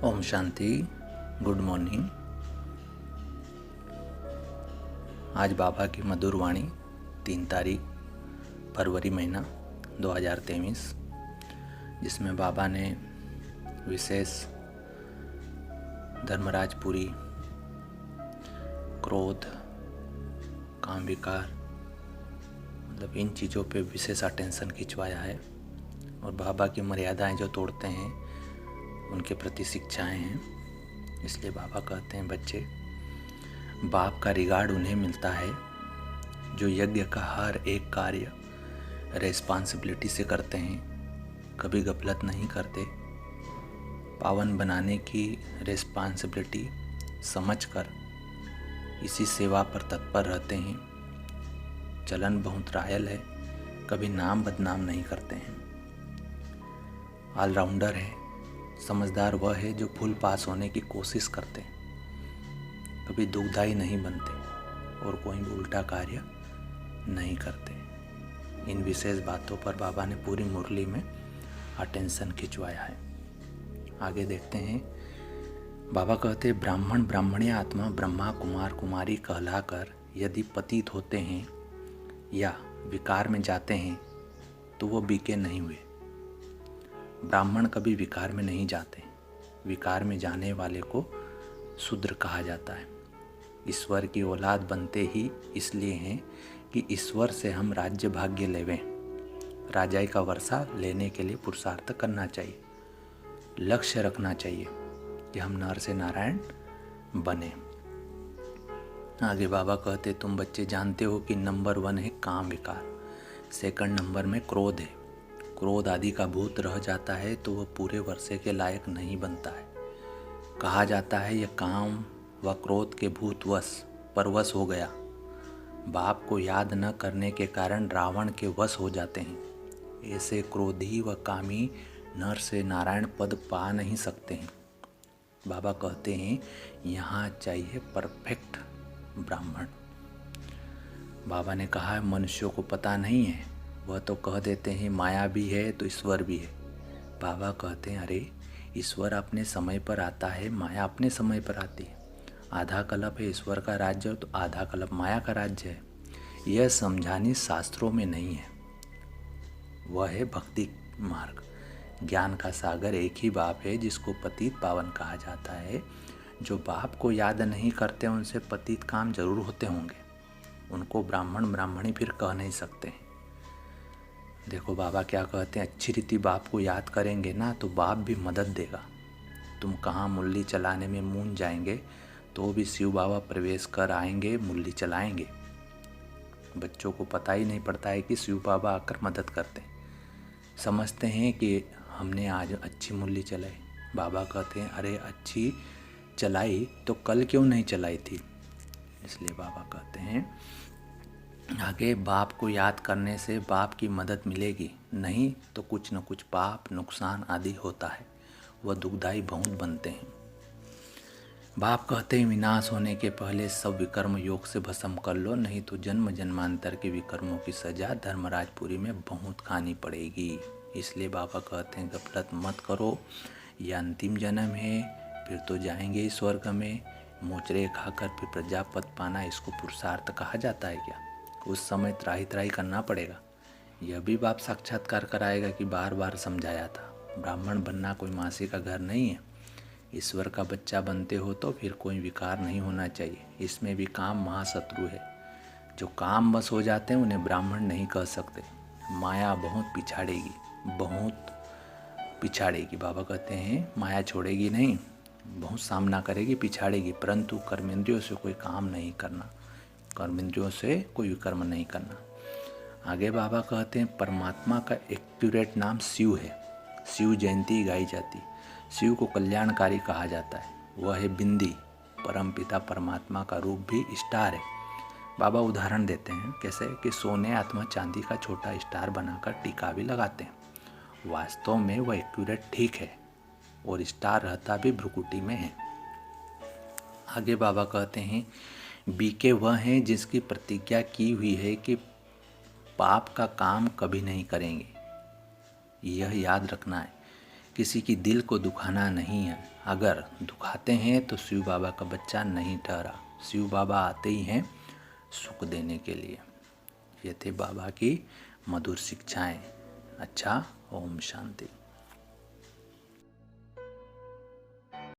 Om Shanti. Good morning. आज बाबा की मधुर वाणी 3 तारीख फरवरी महीना 2023, जिसमें बाबा ने विशेष धर्मराजपुरी, क्रोध, काम विकार, मतलब इन चीज़ों पे विशेष अटेंशन खिंचवाया है। और बाबा की मर्यादाएं जो तोड़ते हैं उनके प्रति शिक्षाएं हैं। इसलिए बाबा कहते हैं, बच्चे, बाप का रिगार्ड उन्हें मिलता है जो यज्ञ का हर एक कार्य रेस्पॉन्सिबिलिटी से करते हैं, कभी गफलत नहीं करते, पावन बनाने की रेस्पॉन्सिबिलिटी समझकर इसी सेवा पर तत्पर रहते हैं। चलन बहुत रायल है, कभी नाम बदनाम नहीं करते हैं। ऑलराउंडर है। समझदार वह है जो फुल पास होने की कोशिश करते हैं, कभी दुखदाई नहीं बनते और कोई भी उल्टा कार्य नहीं करते। इन विशेष बातों पर बाबा ने पूरी मुरली में अटेंशन खिंचवाया है। आगे देखते हैं। बाबा कहते हैं, ब्राह्मण ब्राह्मणी आत्मा ब्रह्मा कुमार कुमारी कहलाकर यदि पतित होते हैं या विकार में जाते हैं तो वो बीके नहीं हुए। ब्राह्मण कभी विकार में नहीं जाते। विकार में जाने वाले को शूद्र कहा जाता है। ईश्वर की औलाद बनते ही इसलिए हैं कि ईश्वर से हम राज्य भाग्य लेवें। राजाई का वर्षा लेने के लिए पुरुषार्थ करना चाहिए, लक्ष्य रखना चाहिए कि हम नर से नारायण बने। आगे बाबा कहते, तुम बच्चे जानते हो कि नंबर 1 है काम विकार, सेकंड नंबर में क्रोध है। क्रोध आदि का भूत रह जाता है तो वह पूरे वर्षे के लायक नहीं बनता है। कहा जाता है यह काम व क्रोध के भूतवश परवश हो गया। बाप को याद न करने के कारण रावण के वश हो जाते हैं। ऐसे क्रोधी व कामी नर से नारायण पद पा नहीं सकते हैं। बाबा कहते हैं, यहाँ चाहिए परफेक्ट ब्राह्मण। बाबा ने कहा, मनुष्यों को पता नहीं है, वह तो कह देते हैं माया भी है तो ईश्वर भी है। बाबा कहते हैं, अरे ईश्वर अपने समय पर आता है, माया अपने समय पर आती है। आधा कल्प है ईश्वर का राज्य तो आधा कल्प माया का राज्य है। यह समझानी शास्त्रों में नहीं है। वह है भक्ति मार्ग। ज्ञान का सागर एक ही बाप है जिसको पतित पावन कहा जाता है। जो बाप को याद नहीं करते उनसे पतित काम जरूर होते होंगे। उनको ब्राह्मण ब्राह्मणी फिर कह नहीं सकते हैं। देखो बाबा क्या कहते हैं, अच्छी रीति बाप को याद करेंगे ना तो बाप भी मदद देगा। तुम कहाँ मुरली चलाने में मूंझ जाएंगे तो भी शिव बाबा प्रवेश कर आएंगे, मुरली चलाएंगे। बच्चों को पता ही नहीं पड़ता है कि शिव बाबा आकर मदद करते हैं। समझते हैं कि हमने आज अच्छी मुरली चलाई। बाबा कहते हैं, अरे अच्छी चलाई तो कल क्यों नहीं चलाई थी। इसलिए बाबा कहते हैं आगे, बाप को याद करने से बाप की मदद मिलेगी, नहीं तो कुछ न कुछ पाप नुकसान आदि होता है, वह दुखदाई बहुत बनते हैं। बाप कहते हैं, विनाश होने के पहले सब विकर्म योग से भस्म कर लो, नहीं तो जन्म जन्मांतर के विकर्मों की सजा धर्मराजपुरी में बहुत खानी पड़ेगी। इसलिए बाबा कहते हैं, गफलत मत करो, यह अंतिम जन्म है, फिर तो जाएंगे स्वर्ग में। मोचरे खाकर फिर प्रजापद पाना, इसको पुरुषार्थ कहा जाता है क्या? उस समय त्राही त्राही करना पड़ेगा। यह भी बाप साक्षात्कार कराएगा कि बार बार समझाया था। ब्राह्मण बनना कोई मासी का घर नहीं है। ईश्वर का बच्चा बनते हो तो फिर कोई विकार नहीं होना चाहिए। इसमें भी काम महाशत्रु है। जो काम बस हो जाते हैं उन्हें ब्राह्मण नहीं कह सकते। माया बहुत पिछाड़ेगी, बहुत पिछाड़ेगी। बाबा कहते हैं, माया छोड़ेगी नहीं, बहुत सामना करेगी, पिछाड़ेगी, परंतु कर्मेंद्रियों से कोई काम नहीं करना, कर्मेंद्रियों से कोई विकर्म नहीं करना। आगे बाबा कहते हैं, परमात्मा का एक्यूरेट नाम शिव है। शिव जयंती गाई जाती। शिव को कल्याणकारी कहा जाता है। वह है बिंदी। परमपिता परमात्मा का रूप भी स्टार है। बाबा उदाहरण देते हैं कैसे कि सोने अथवा चांदी का छोटा स्टार बनाकर टीका भी लगाते हैं। वास्तव में वह एक्यूरेट ठीक है और स्टार रहता भी भ्रुकुटी में है। आगे बाबा कहते हैं, बीके वह हैं जिसकी प्रतिज्ञा की हुई है कि पाप का काम कभी नहीं करेंगे। यह याद रखना है किसी की दिल को दुखाना नहीं है। अगर दुखाते हैं तो शिव बाबा का बच्चा नहीं ठहरा। शिव बाबा आते ही हैं सुख देने के लिए। ये थे बाबा की मधुर शिक्षाएं। अच्छा, ओम शांति।